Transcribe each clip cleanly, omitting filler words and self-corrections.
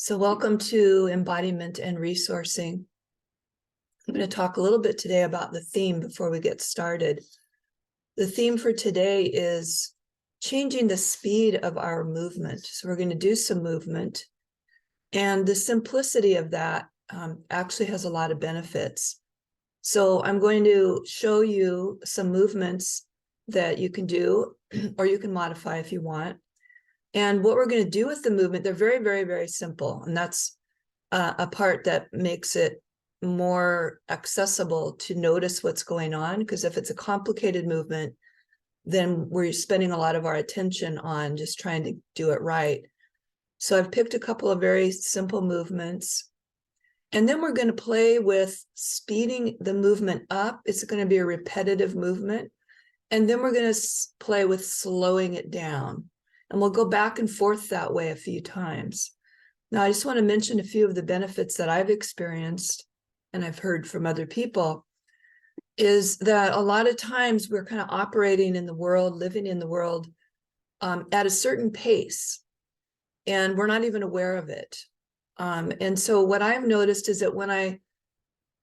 So welcome to embodiment and resourcing. I'm going to talk a little bit today about the theme before we get started. The theme for today is changing the speed of our movement. So we're going to do some movement, and the simplicity of that actually has a lot of benefits. So I'm going to show you some movements that you can do, or you can modify if you want. And what we're going to do with the movement, they're very, very, very simple. And that's a part that makes it more accessible to notice what's going on. Because if it's a complicated movement, then we're spending a lot of our attention on just trying to do it right. So I've picked a couple of very simple movements. And then we're going to play with speeding the movement up. It's going to be a repetitive movement. And then we're going to play with slowing it down. And we'll go back and forth that way a few times. Now, I just want to mention a few of the benefits that I've experienced and I've heard from other people, is that a lot of times we're kind of operating in the world, living in the world at a certain pace, and we're not even aware of it. And so what I've noticed is that when I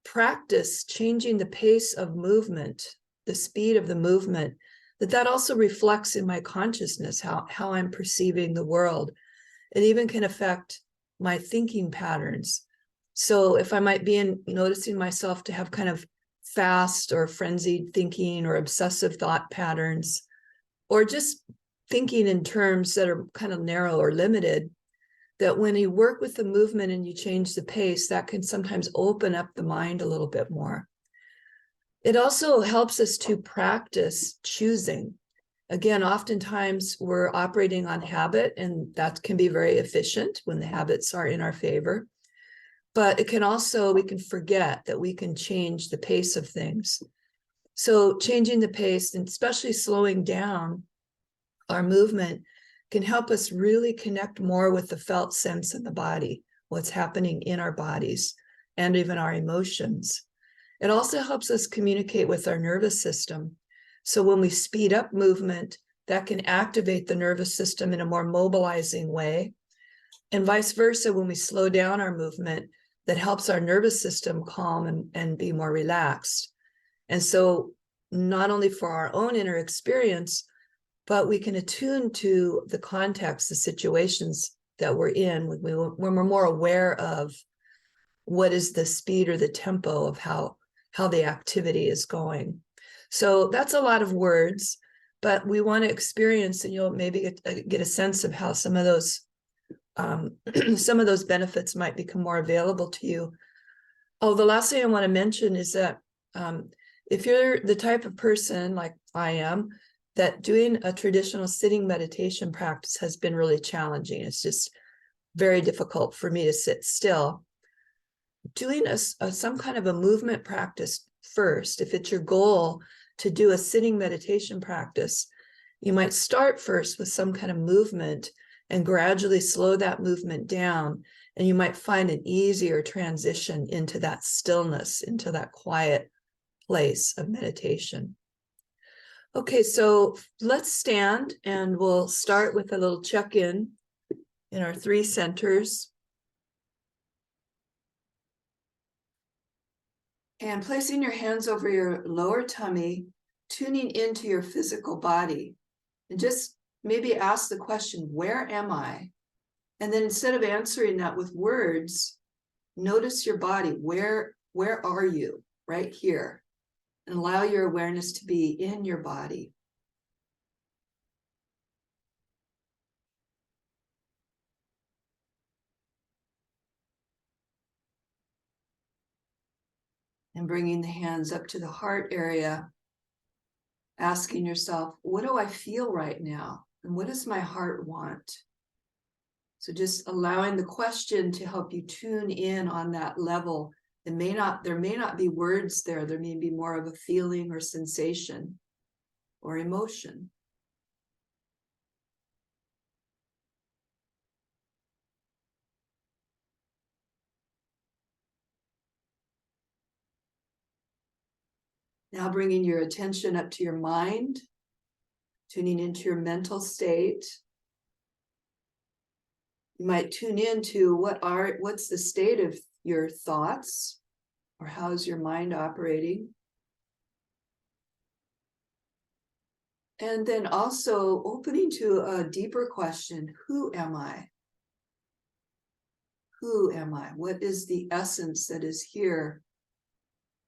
practice changing the pace of movement, the speed of the movement, that also reflects in my consciousness, how I'm perceiving the world. It even can affect my thinking patterns. So if I might be noticing myself to have kind of fast or frenzied thinking or obsessive thought patterns, or just thinking in terms that are kind of narrow or limited, that when you work with the movement and you change the pace, that can sometimes open up the mind a little bit more. It also helps us to practice choosing. Again, oftentimes we're operating on habit, and that can be very efficient when the habits are in our favor. But it can also, we can forget that we can change the pace of things. So changing the pace, and especially slowing down our movement, can help us really connect more with the felt sense in the body, what's happening in our bodies, and even our emotions. It also helps us communicate with our nervous system. So when we speed up movement, that can activate the nervous system in a more mobilizing way. And vice versa, when we slow down our movement, that helps our nervous system calm and be more relaxed. And so not only for our own inner experience, but we can attune to the context, the situations that we're in, when we're more aware of what is the speed or the tempo of how the activity is going. So that's a lot of words, but we want to experience, and you'll maybe get a sense of how some of those benefits might become more available to you. Oh, the last thing I want to mention is that if you're the type of person like I am, that doing a traditional sitting meditation practice has been really challenging. It's just very difficult for me to sit still. Doing some kind of a movement practice first, if it's your goal to do a sitting meditation practice, you might start first with some kind of movement and gradually slow that movement down. And you might find an easier transition into that stillness, into that quiet place of meditation. Okay, so let's stand, and we'll start with a little check-in in our 3 centers. And placing your hands over your lower tummy, tuning into your physical body, and just maybe ask the question, where am I? And then instead of answering that with words, notice your body. Where are you? Right here. And allow your awareness to be in your body. And bringing the hands up to the heart area, asking yourself, what do I feel right now? And what does my heart want? So just allowing the question to help you tune in on that level. There may not be words there. There may be more of a feeling or sensation or emotion. Now bringing your attention up to your mind, tuning into your mental state. You might tune into what's the state of your thoughts, or how's your mind operating. And then also opening to a deeper question: who am I? Who am I? What is the essence that is here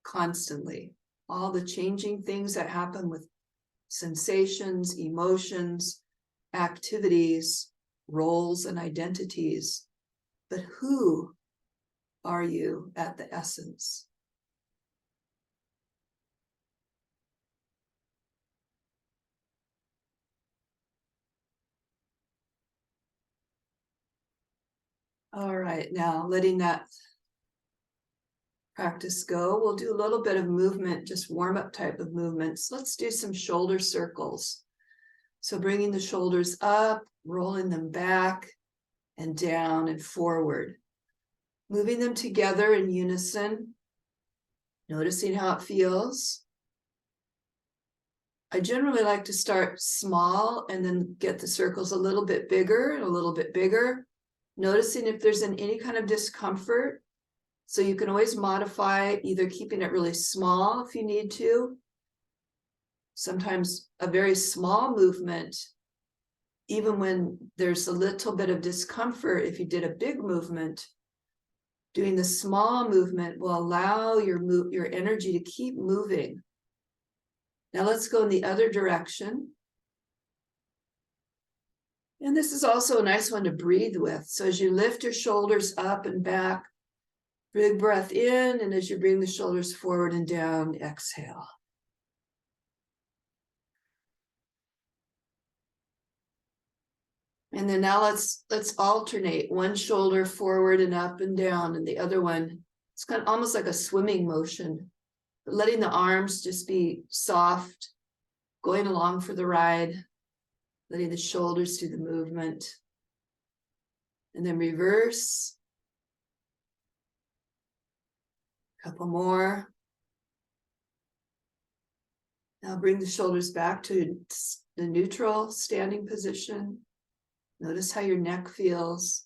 constantly? All the changing things that happen with sensations, emotions, activities, roles, and identities. But who are you at the essence? All right, now letting that practice go, we'll do a little bit of movement, just warm-up type of movements. Let's do some shoulder circles. So bringing the shoulders up, rolling them back and down and forward. Moving them together in unison, noticing how it feels. I generally like to start small and then get the circles a little bit bigger and a little bit bigger, noticing if there's any kind of discomfort. So you can always modify, either keeping it really small if you need to. Sometimes a very small movement, even when there's a little bit of discomfort, if you did a big movement, doing the small movement will allow your energy to keep moving. Now let's go in the other direction. And this is also a nice one to breathe with. So as you lift your shoulders up and back, big breath in, and as you bring the shoulders forward and down, exhale. And then now let's alternate one shoulder forward and up and down, and the other one, it's kind of almost like a swimming motion, but letting the arms just be soft, going along for the ride, letting the shoulders do the movement. And then reverse. Couple more. Now bring the shoulders back to the neutral standing position. Notice how your neck feels.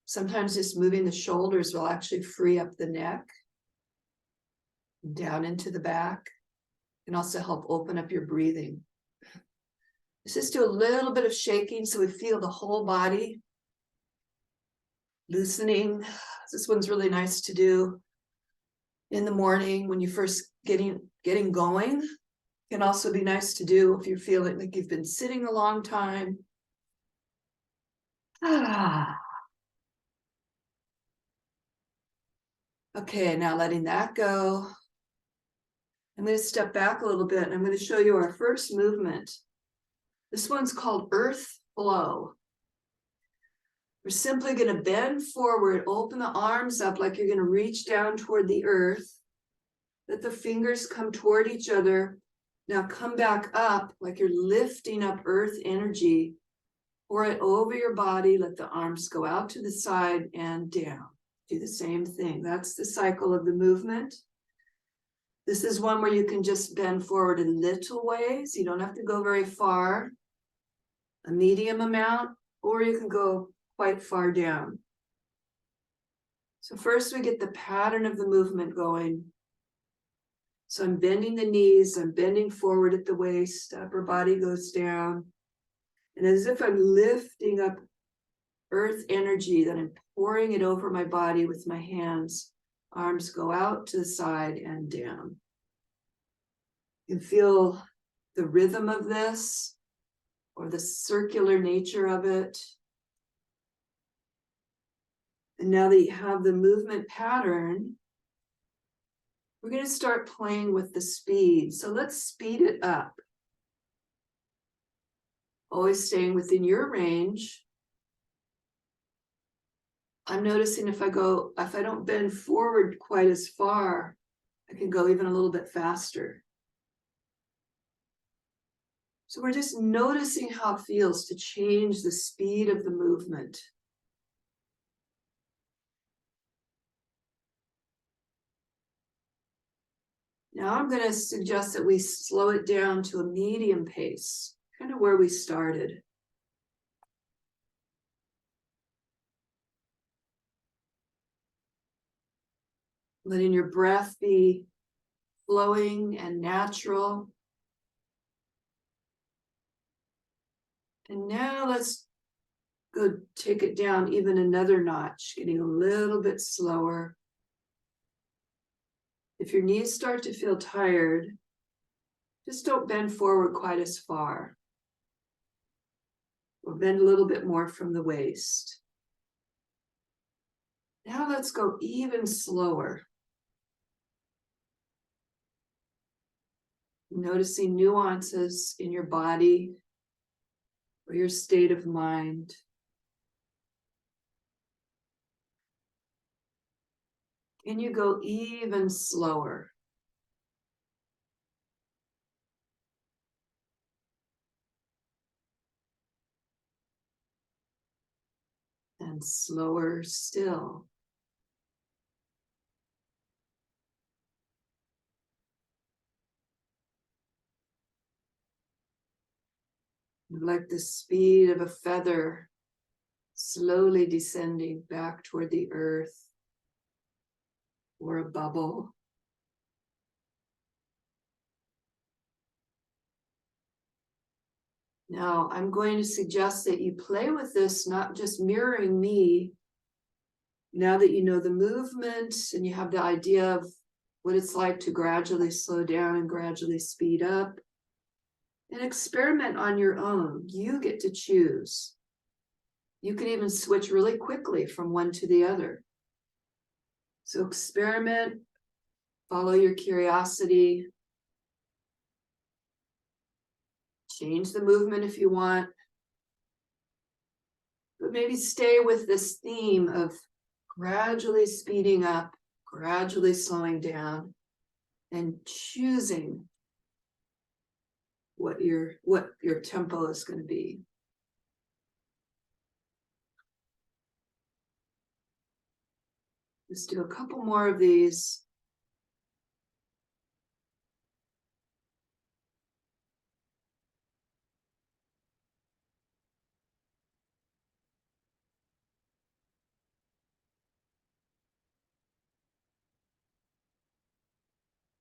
Sometimes just moving the shoulders will actually free up the neck, down into the back, and also help open up your breathing. Let's just do a little bit of shaking so we feel the whole body loosening. This one's really nice to do in the morning when you first getting going. It can also be nice to do if you're feeling like you've been sitting a long time. Okay, now letting that go. I'm going to step back a little bit and I'm going to show you our first movement. This one's called Earth Flow. We're simply going to bend forward, open the arms up like you're going to reach down toward the earth. Let the fingers come toward each other. Now come back up like you're lifting up earth energy. Pour it over your body. Let the arms go out to the side and down. Do the same thing. That's the cycle of the movement. This is one where you can just bend forward in little ways. You don't have to go very far, a medium amount, or you can go quite far down. So first we get the pattern of the movement going. So I'm bending the knees, I'm bending forward at the waist, upper body goes down. And as if I'm lifting up earth energy, then I'm pouring it over my body with my hands. Arms go out to the side and down. You can feel the rhythm of this or the circular nature of it. And now that you have the movement pattern, we're going to start playing with the speed. So let's speed it up. Always staying within your range. I'm noticing if I don't bend forward quite as far, I can go even a little bit faster. So we're just noticing how it feels to change the speed of the movement. Now I'm going to suggest that we slow it down to a medium pace, kind of where we started. letting your breath be flowing and natural. And now let's go take it down even another notch, getting a little bit slower. If your knees start to feel tired, just don't bend forward quite as far. Or bend a little bit more from the waist. Now let's go even slower. Noticing nuances in your body or your state of mind. Can you go even slower? And slower still. Like the speed of a feather slowly descending back toward the earth or a bubble. Now, I'm going to suggest that you play with this, not just mirroring me. Now that you know the movement and you have the idea of what it's like to gradually slow down and gradually speed up, and experiment on your own. You get to choose. You can even switch really quickly from one to the other. So experiment, follow your curiosity, change the movement if you want, but maybe stay with this theme of gradually speeding up, gradually slowing down, and choosing what your tempo is going to be. Let's do a couple more of these.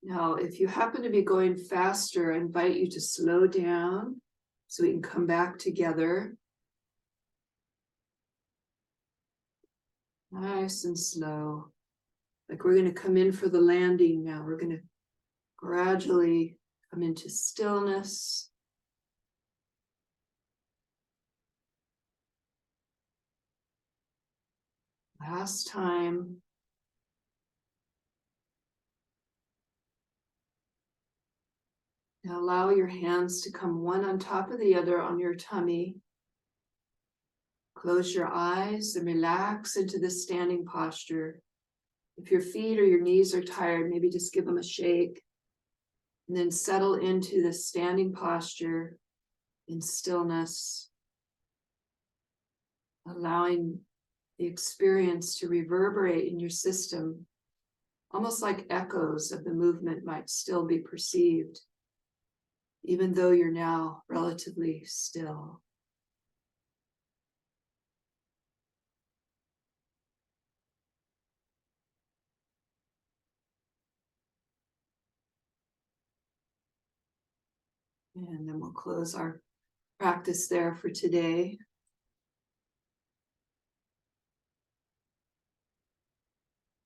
Now, if you happen to be going faster, I invite you to slow down so we can come back together. Nice and slow. Like we're going to come in for the landing now. We're going to gradually come into stillness. Last time. Now allow your hands to come one on top of the other on your tummy. Close your eyes and relax into this standing posture. If your feet or your knees are tired, maybe just give them a shake. And then settle into this standing posture in stillness, allowing the experience to reverberate in your system, almost like echoes of the movement might still be perceived, even though you're now relatively still. And then we'll close our practice there for today.